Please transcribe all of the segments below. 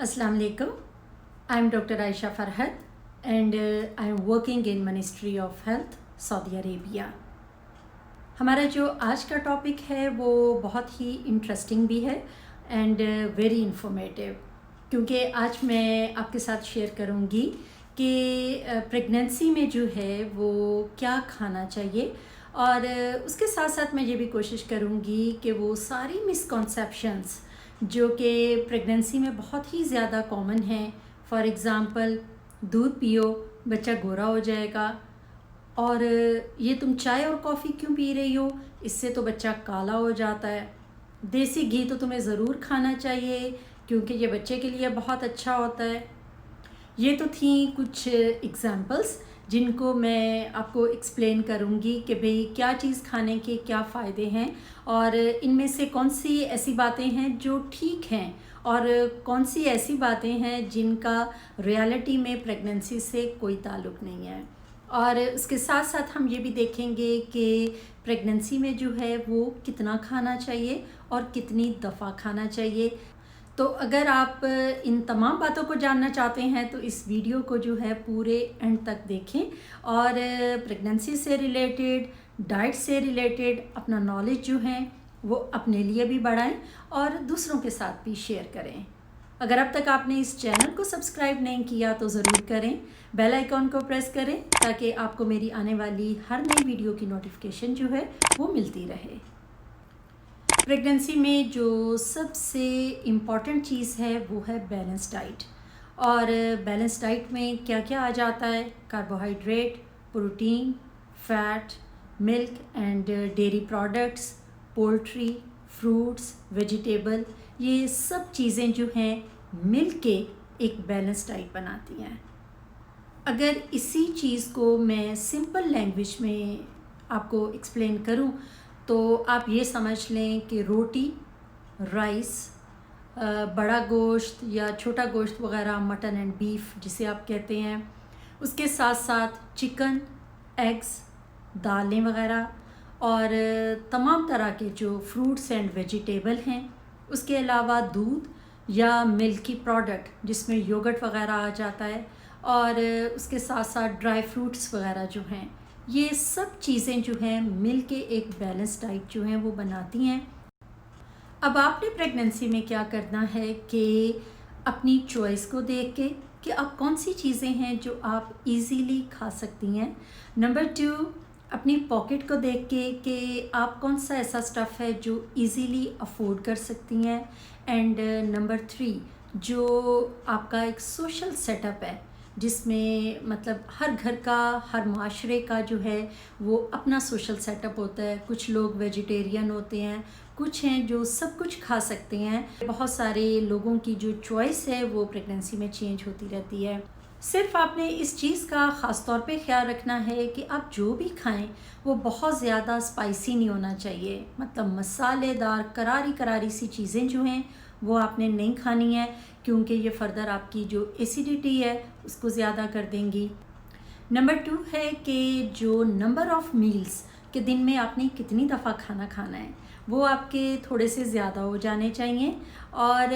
Assalamu alaikum. I am Dr. Aisha Farhat and I am working in Ministry of Health, Saudi Arabia. हमारा जो आज का topic है वो बहुत ही इंटरेस्टिंग भी है एंड वेरी इंफॉर्मेटिव, क्योंकि आज मैं आपके साथ शेयर करूँगी कि प्रेगनेंसी में जो है वो क्या खाना चाहिए, और उसके साथ साथ मैं ये भी कोशिश करूँगी कि वो सारी मिसकॉन्सेप्शंस जो कि प्रेगनेंसी में बहुत ही ज़्यादा कॉमन हैं, फॉर एग्ज़ाम्पल दूध पियो बच्चा गोरा हो जाएगा, और ये तुम चाय और कॉफ़ी क्यों पी रही हो, इससे तो बच्चा काला हो जाता है, देसी घी तो तुम्हें ज़रूर खाना चाहिए क्योंकि ये बच्चे के लिए बहुत अच्छा होता है। ये तो थी कुछ एग्ज़ाम्पल्स जिनको मैं आपको एक्सप्लेन करूँगी कि भाई क्या चीज़ खाने के क्या फ़ायदे हैं, और इनमें से कौन सी ऐसी बातें हैं जो ठीक हैं और कौन सी ऐसी बातें हैं जिनका रियलिटी में प्रेगनेंसी से कोई ताल्लुक़ नहीं है। और उसके साथ साथ हम ये भी देखेंगे कि प्रेगनेंसी में जो है वो कितना खाना चाहिए और कितनी दफ़ा खाना चाहिए। तो अगर आप इन तमाम बातों को जानना चाहते हैं तो इस वीडियो को जो है पूरे एंड तक देखें, और प्रेगनेंसी से रिलेटेड, डाइट से रिलेटेड अपना नॉलेज जो है वो अपने लिए भी बढ़ाएं और दूसरों के साथ भी शेयर करें। अगर अब तक आपने इस चैनल को सब्सक्राइब नहीं किया तो ज़रूर करें, बेल आइकॉन को प्रेस करें ताकि आपको मेरी आने वाली हर नई वीडियो की नोटिफिकेशन जो है वो मिलती रहे। प्रेगनेंसी में जो सबसे इम्पॉर्टेंट चीज़ है वो है बैलेंस डाइट। और बैलेंस डाइट में क्या क्या आ जाता है? Carbohydrate, protein, fat, milk and dairy products, poultry, fruits, vegetable, ये सब चीज़ें जो हैं मिल के एक बैलेंस डाइट बनाती हैं। अगर इसी चीज़ को मैं सिंपल लैंग्वेज में आपको एक्सप्लेन करूं तो आप ये समझ लें कि रोटी, राइस, बड़ा गोश्त या छोटा गोश्त वगैरह, मटन एंड बीफ जिसे आप कहते हैं, उसके साथ साथ चिकन, एग्स, दालें वगैरह, और तमाम तरह के जो फ्रूट्स एंड वेजिटेबल हैं, उसके अलावा दूध या मिल्की प्रोडक्ट जिसमें योगर्ट वगैरह आ जाता है, और उसके साथ साथ ड्राई फ्रूट्स वगैरह जो हैं, ये सब चीज़ें जो हैं मिल के एक बैलेंस डाइट जो है वो बनाती हैं। अब आपने प्रेगनेंसी में क्या करना है कि अपनी चॉइस को देख के कि आप कौन सी चीज़ें हैं जो आप इजीली खा सकती हैं। नंबर 2, अपनी पॉकेट को देख के कि आप कौन सा ऐसा स्टफ़ है जो इजीली अफोर्ड कर सकती हैं। एंड नंबर 3, जो आपका एक सोशल सेटअप है जिसमें मतलब हर घर का, हर माशरे का जो है वो अपना सोशल सेटअप होता है। कुछ लोग वेजिटेरियन होते हैं, कुछ हैं जो सब कुछ खा सकते हैं। बहुत सारे लोगों की जो चॉइस है वो प्रेगनेंसी में चेंज होती रहती है। सिर्फ आपने इस चीज़ का ख़ास तौर पे ख्याल रखना है कि आप जो भी खाएं वो बहुत ज़्यादा स्पाइसी नहीं होना चाहिए, मतलब मसालेदार करारी करारी सी चीज़ें जो हैं वो आपने नहीं खानी है, क्योंकि ये फ़र्दर आपकी जो एसिडिटी है उसको ज़्यादा कर देंगी। नंबर 2 है कि जो नंबर ऑफ़ मील्स कि दिन में आपने कितनी दफ़ा खाना खाना है वो आपके थोड़े से ज़्यादा हो जाने चाहिए, और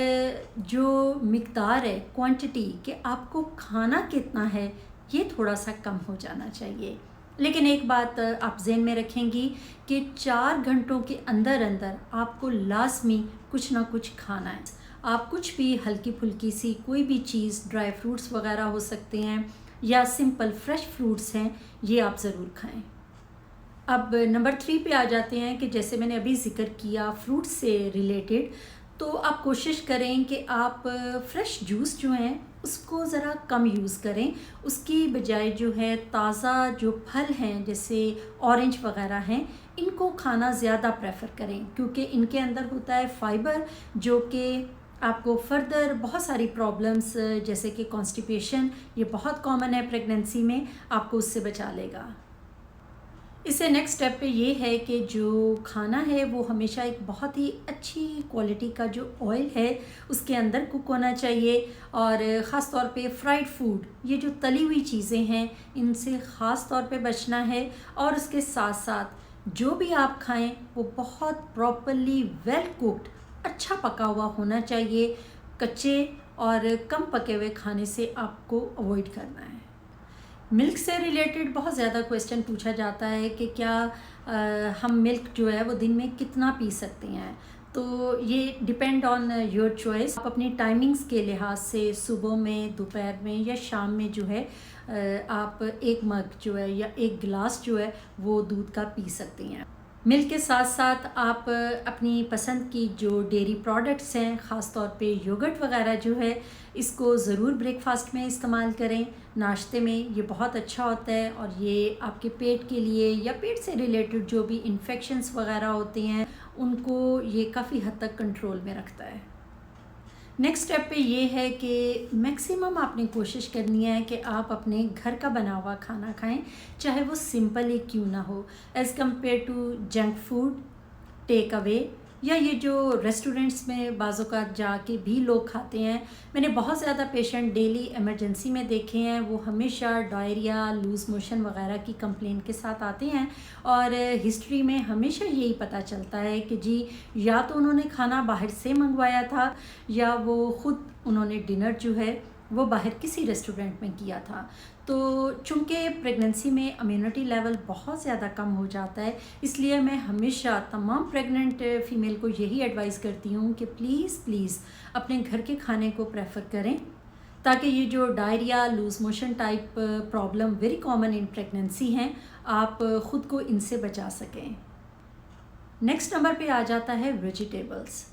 जो मिक़दार है, क्वांटिटी कि आपको खाना कितना है, ये थोड़ा सा कम हो जाना चाहिए। लेकिन एक बात आप ज़हन में रखेंगी कि 4 घंटों के अंदर अंदर आपको लाज़मी कुछ ना कुछ खाना है। आप कुछ भी हल्की फुल्की सी कोई भी चीज़, ड्राई फ्रूट्स वगैरह हो सकते हैं या सिंपल फ्रेश फ्रूट्स हैं, ये आप ज़रूर खाएं। अब नंबर 3 पे आ जाते हैं कि जैसे मैंने अभी ज़िक्र किया फ्रूट्स से रिलेटेड, तो आप कोशिश करें कि आप फ्रेश जूस जो हैं उसको ज़रा कम यूज़ करें। उसकी बजाय जो है ताज़ा जो फल हैं जैसे ऑरेंज वगैरह हैं, इनको खाना ज़्यादा प्रेफर करें, क्योंकि इनके अंदर होता है फ़ाइबर जो कि आपको फ़र्दर बहुत सारी प्रॉब्लम्स जैसे कि कॉन्स्टिपेशन, ये बहुत कॉमन है प्रेगनेंसी में, आपको उससे बचा लेगा। इससे नेक्स्ट स्टेप पे ये है कि जो खाना है वो हमेशा एक बहुत ही अच्छी क्वालिटी का जो ऑयल है उसके अंदर कुक होना चाहिए, और ख़ास तौर पे फ्राइड फूड, ये जो तली हुई चीज़ें हैं इनसे ख़ास तौर पे बचना है। और उसके साथ साथ जो भी आप खाएं वो बहुत प्रॉपरली वेल कुक्ड, अच्छा पका हुआ होना चाहिए। कच्चे और कम पके हुए खाने से आपको अवॉइड करना है। मिल्क से रिलेटेड बहुत ज़्यादा क्वेश्चन पूछा जाता है कि क्या हम मिल्क जो है वो दिन में कितना पी सकते हैं। तो ये डिपेंड ऑन योर चॉइस। आप अपनी टाइमिंग्स के लिहाज से सुबह में, दोपहर में या शाम में जो है आप एक मग जो है या एक गिलास जो है वो दूध का पी सकती हैं। मिल्क के साथ साथ आप अपनी पसंद की जो डेयरी प्रोडक्ट्स हैं, ख़ास तौर पे योगर्ट वगैरह जो है, इसको ज़रूर ब्रेकफास्ट में इस्तेमाल करें, नाश्ते में। ये बहुत अच्छा होता है और ये आपके पेट के लिए या पेट से रिलेटेड जो भी इन्फेक्शंस वगैरह होते हैं उनको ये काफ़ी हद तक कंट्रोल में रखता है। नेक्स्ट स्टेप पे ये है कि मैक्सिमम आपने कोशिश करनी है कि आप अपने घर का बना हुआ खाना खाएं, चाहे वो सिंपल ही क्यों ना हो, as compare to junk food, take away या ये जो रेस्टोरेंट्स में बाज़ोकात जाके भी लोग खाते हैं। मैंने बहुत ज़्यादा पेशेंट डेली इमरजेंसी में देखे हैं, वो हमेशा डायरिया, लूज़ मोशन वगैरह की कंप्लेंट के साथ आते हैं और हिस्ट्री में हमेशा यही पता चलता है कि जी या तो उन्होंने खाना बाहर से मंगवाया था या वो ख़ुद उन्होंने डिनर जो है वो बाहर किसी रेस्टोरेंट में किया था। तो चूँकि प्रेगनेंसी में इम्यूनिटी लेवल बहुत ज़्यादा कम हो जाता है, इसलिए मैं हमेशा तमाम प्रेग्नेंट फ़ीमेल को यही एडवाइस करती हूँ कि प्लीज़ अपने घर के खाने को प्रेफर करें, ताकि ये जो diarrhoea, loose motion type problem very common in pregnancy हैं, आप ख़ुद को इनसे बचा सकें। नेक्स्ट नंबर पे आ जाता है वेजिटेबल्स।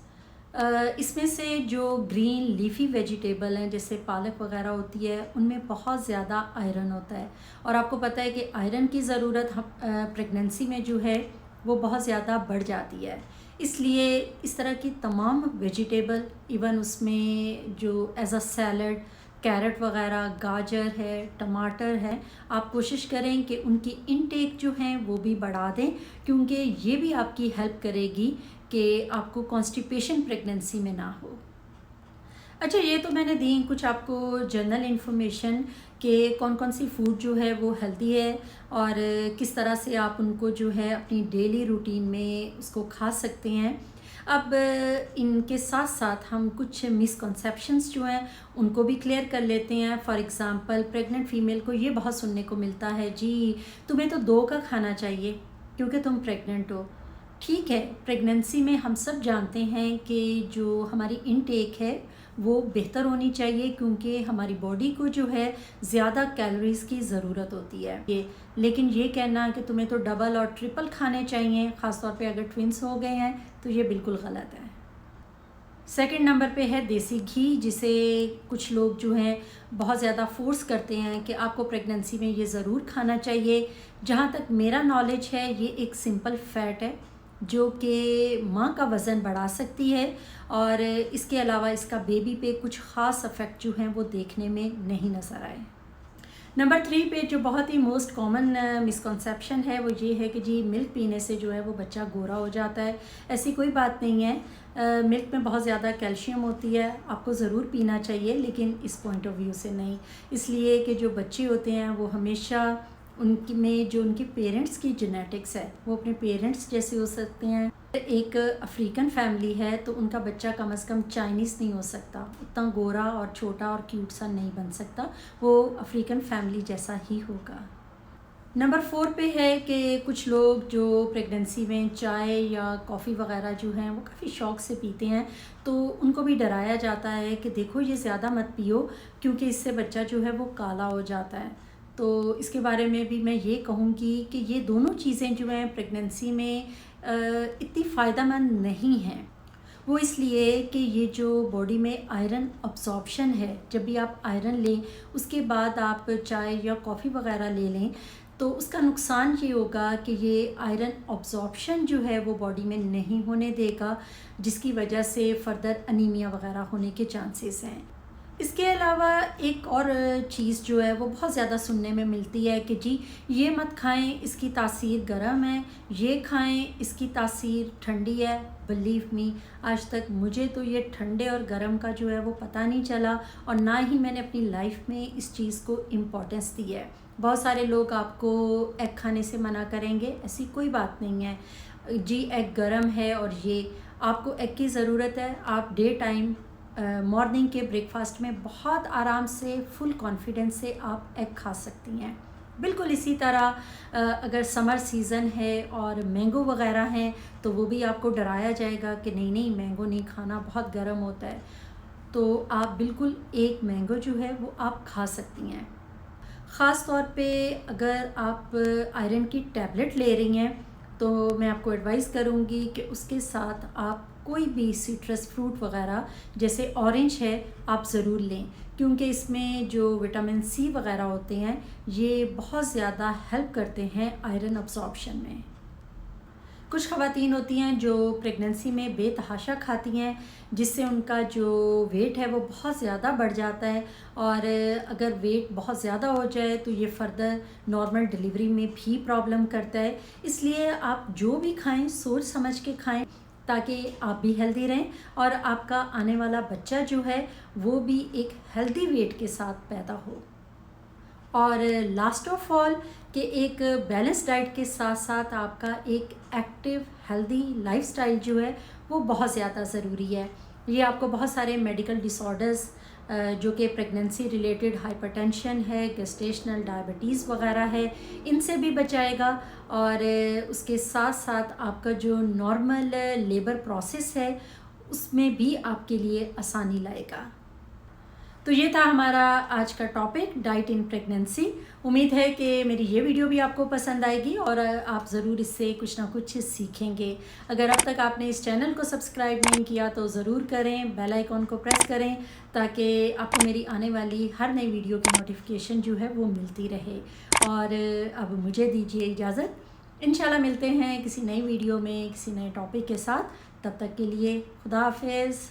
इसमें से जो ग्रीन लीफी वेजिटेबल हैं जैसे पालक वगैरह होती है, उनमें बहुत ज़्यादा आयरन होता है और आपको पता है कि आयरन की ज़रूरत हम प्रेगनेंसी में जो है वो बहुत ज़्यादा बढ़ जाती है। इसलिए इस तरह की तमाम वेजिटेबल, इवन उसमें जो एज अ सैलड कैरेट वगैरह, गाजर है, टमाटर है, आप कोशिश करें कि उनकी इनटेक जो हैं वो भी बढ़ा दें, क्योंकि ये भी आपकी हेल्प करेगी कि आपको कॉन्स्टिपेशन प्रेगनेंसी में ना हो। अच्छा, ये तो मैंने दी कुछ आपको जनरल इन्फॉर्मेशन कि कौन कौन सी फूड जो है वो हेल्दी है और किस तरह से आप उनको जो है अपनी डेली रूटीन में उसको खा सकते हैं। अब इनके साथ साथ हम कुछ मिसकंसेप्शंस जो हैं उनको भी क्लियर कर लेते हैं। फॉर एग्ज़ाम्पल, प्रेग्नेंट फ़ीमेल को ये बहुत सुनने को मिलता है, जी तुम्हें तो 2 का खाना चाहिए क्योंकि तुम प्रेग्नेंट हो। ठीक है, प्रेगनेंसी में हम सब जानते हैं कि जो हमारी इनटेक है वो बेहतर होनी चाहिए, क्योंकि हमारी बॉडी को जो है ज़्यादा कैलोरीज़ की ज़रूरत होती है। लेकिन ये कहना कि तुम्हें तो डबल और ट्रिपल खाने चाहिए, ख़ास तौर पे अगर ट्विंस हो गए हैं, तो ये बिल्कुल गलत है। सेकंड नंबर पे है देसी घी, जिसे कुछ लोग जो हैं बहुत ज़्यादा फोर्स करते हैं कि आपको प्रेगनेंसी में ये ज़रूर खाना चाहिए। जहाँ तक मेरा नॉलेज है, ये एक सिंपल फ़ैट है जो कि माँ का वज़न बढ़ा सकती है और इसके अलावा इसका बेबी पे कुछ ख़ास इफ़ेक्ट जो हैं वो देखने में नहीं नज़र आए। नंबर 3 पे जो बहुत ही मोस्ट कॉमन मिसकंसेप्शन है वो ये है कि जी मिल्क पीने से जो है वो बच्चा गोरा हो जाता है। ऐसी कोई बात नहीं है। मिल्क में बहुत ज़्यादा कैल्शियम होती है, आपको ज़रूर पीना चाहिए, लेकिन इस पॉइंट ऑफ व्यू से नहीं। इसलिए कि जो बच्चे होते हैं वो हमेशा उनकी में जो उनके पेरेंट्स की जेनेटिक्स है वो अपने पेरेंट्स जैसे हो सकते हैं। एक अफ्रीकन फैमिली है तो उनका बच्चा कम से कम चाइनीज़ नहीं हो सकता, उतना गोरा और छोटा और क्यूट सा नहीं बन सकता, वो अफ्रीकन फैमिली जैसा ही होगा। नंबर 4 पे है कि कुछ लोग जो प्रेगनेंसी में चाय या कॉफ़ी वगैरह जो हैं वो काफ़ी शौक़ से पीते हैं, तो उनको भी डराया जाता है कि देखो ये ज़्यादा मत पियो क्योंकि इससे बच्चा जो है वो काला हो जाता है। तो इसके बारे में भी मैं ये कहूँगी कि ये दोनों चीज़ें जो हैं प्रेगनेंसी में इतनी फ़ायदेमंद नहीं हैं। वो इसलिए कि ये जो बॉडी में आयरन अब्ज़ॉर्प्शन है, जब भी आप आयरन लें उसके बाद आप चाय या कॉफ़ी वगैरह ले लें, तो उसका नुकसान ये होगा कि ये आयरन अब्ज़ॉर्प्शन जो है वो बॉडी में नहीं होने देगा, जिसकी वजह से फ़र्दर अनीमिया वगैरह होने के चांसेस हैं। इसके अलावा एक और चीज़ जो है वो बहुत ज़्यादा सुनने में मिलती है कि जी ये मत खाएं, इसकी तासीर गर्म है, ये खाएं, इसकी तासीर ठंडी है। बिलीव मी, आज तक मुझे तो ये ठंडे और गर्म का जो है वो पता नहीं चला और ना ही मैंने अपनी लाइफ में इस चीज़ को इम्पोर्टेंस दी है। बहुत सारे लोग आपको एग खाने से मना करेंगे, ऐसी कोई बात नहीं है। जी एग गर्म है और ये आपको एग की ज़रूरत है, आप डे टाइम मॉर्निंग के ब्रेकफास्ट में बहुत आराम से फुल कॉन्फिडेंस से आप एग खा सकती हैं। बिल्कुल इसी तरह अगर समर सीज़न है और मैंगो वगैरह हैं तो वो भी आपको डराया जाएगा कि नहीं नहीं मैंगो नहीं खाना, बहुत गर्म होता है, तो आप बिल्कुल एक मैंगो जो है वो आप खा सकती हैं। ख़ास तौर पे अगर आप आयरन की टैबलेट ले रही हैं तो मैं आपको एडवाइस करूँगी कि उसके साथ आप कोई भी सिट्रस फ्रूट वगैरह जैसे ऑरेंज है आप ज़रूर लें, क्योंकि इसमें जो विटामिन सी वगैरह होते हैं ये बहुत ज़्यादा हेल्प करते हैं आयरन अब्जॉर्प्शन में। कुछ ख़वातीन होती हैं जो प्रेगनेंसी में बेतहाशा खाती हैं, जिससे उनका जो वेट है वो बहुत ज़्यादा बढ़ जाता है, और अगर वेट बहुत ज़्यादा हो जाए तो ये फ़र्दर नॉर्मल डिलीवरी में भी प्रॉब्लम करता है। इसलिए आप जो भी खाएं सोच समझ के खाएं ताकि आप भी हेल्दी रहें और आपका आने वाला बच्चा जो है वो भी एक हेल्दी वेट के साथ पैदा हो। और लास्ट ऑफ ऑल कि एक बैलेंस डाइट के साथ साथ आपका एक एक्टिव हेल्दी लाइफस्टाइल जो है वो बहुत ज़्यादा ज़रूरी है। ये आपको बहुत सारे मेडिकल डिसऑर्डर्स जो कि प्रेगनेंसी रिलेटेड हाइपरटेंशन है, गेस्टेशनल डायबिटीज़ वगैरह है, इनसे भी बचाएगा, और उसके साथ साथ आपका जो नॉर्मल लेबर प्रोसेस है उसमें भी आपके लिए आसानी लाएगा। तो ये था हमारा आज का टॉपिक, डाइट इन प्रेगनेंसी। उम्मीद है कि मेरी ये वीडियो भी आपको पसंद आएगी और आप ज़रूर इससे कुछ ना कुछ सीखेंगे। अगर अब तक आपने इस चैनल को सब्सक्राइब नहीं किया तो ज़रूर करें, बेल आइकॉन को प्रेस करें ताकि आपको मेरी आने वाली हर नई वीडियो की नोटिफिकेशन जो है वो मिलती रहे। और अब मुझे दीजिए इजाज़त, इंशाल्लाह मिलते हैं किसी नई वीडियो में किसी नए टॉपिक के साथ। तब तक के लिए खुदा हाफिज़।